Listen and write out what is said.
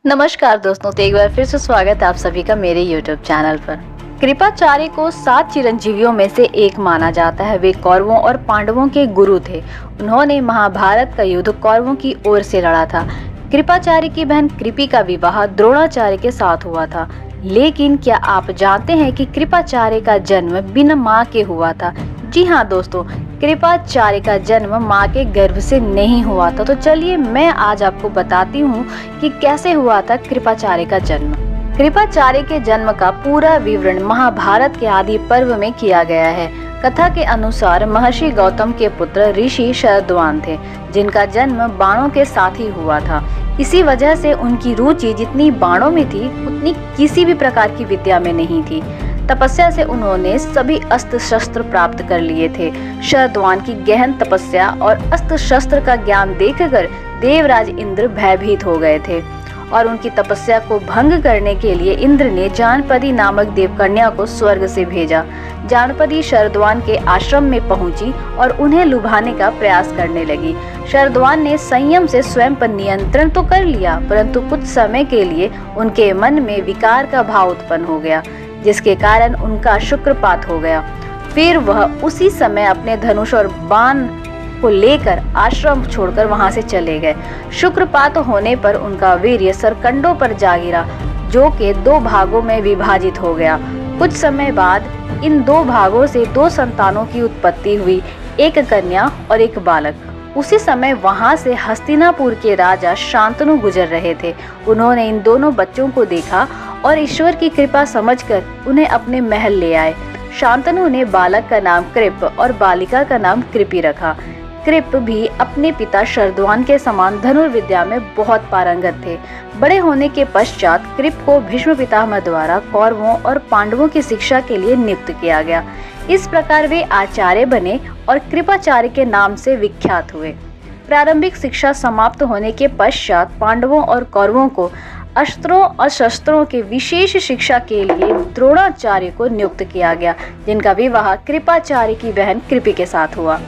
नमस्कार दोस्तों, तो एक बार फिर से स्वागत है आप सभी का मेरे YouTube चैनल पर। कृपाचार्य को 7 चिरंजीवियों में से एक माना जाता है। वे कौरवों और पांडवों के गुरु थे। उन्होंने महाभारत का युद्ध कौरवों की ओर से लड़ा था। कृपाचार्य की बहन कृपि का विवाह द्रोणाचार्य के साथ हुआ था। लेकिन क्या आप जानते हैं कि कृपाचार्य का जन्म बिना माँ के हुआ था? जी हाँ दोस्तों, कृपाचार्य का जन्म माँ के गर्भ से नहीं हुआ था। तो चलिए मैं आज आपको बताती हूँ कि कैसे हुआ था कृपाचार्य का जन्म। कृपाचार्य के जन्म का पूरा विवरण महाभारत के आदि पर्व में किया गया है। कथा के अनुसार महर्षि गौतम के पुत्र ऋषि शरद्वान थे, जिनका जन्म बाणों के साथ ही हुआ था। इसी वजह से उनकी रुचि जितनी बाणों में थी उतनी किसी भी प्रकार की विद्या में नहीं थी। तपस्या से उन्होंने सभी अस्त्र शस्त्र प्राप्त कर लिए थे। शरद्वान की गहन तपस्या और अस्त्र शस्त्र का ज्ञान देखकर देवराज इंद्र भयभीत हो गए थे और उनकी तपस्या को भंग करने के लिए इंद्र ने जानपदी नामक देवकन्या को स्वर्ग से भेजा। जानपदी शरद्वान के आश्रम में पहुंची और उन्हें लुभाने का प्रयास करने लगी। शरद्वान ने संयम से स्वयं पर नियंत्रण तो कर लिया, परंतु कुछ समय के लिए उनके मन में विकार का भाव उत्पन्न हो गया, जिसके कारण उनका शुक्रपात हो गया। फिर वह उसी समय अपने धनुष और बाण को लेकर आश्रम छोड़कर वहां से चले गए। शुक्रपात होने पर उनका वीर्य सरकंडों पर जा गिरा, जो कि 2 भागों में विभाजित हो गया। कुछ समय बाद इन 2 भागों से 2 संतानों की उत्पत्ति हुई, एक कन्या और एक बालक। उसी समय वहां से हस्तिनापुर के राजा शांतनु गुजर रहे थे। उन्होंने इन दोनों बच्चों को देखा और ईश्वर की कृपा समझकर उन्हें अपने महल ले आए। शांतनु ने बालक का नाम कृप और बालिका का नाम कृपि रखा। कृप भी अपने पिता शरद्वान के समान धनुर्विद्या में बहुत पारंगत थे। बड़े होने के पश्चात कृप को भीष्म पितामह द्वारा कौरवों और पांडवों की शिक्षा के लिए नियुक्त किया गया। इस प्रकार वे आचार्य बने और कृपाचार्य के नाम से विख्यात हुए। प्रारंभिक शिक्षा समाप्त होने के पश्चात पांडवों और कौरवों को अस्त्रों और शस्त्रों के विशेष शिक्षा के लिए द्रोणाचार्य को नियुक्त किया गया, जिनका विवाह कृपाचार्य की बहन कृपि के साथ हुआ।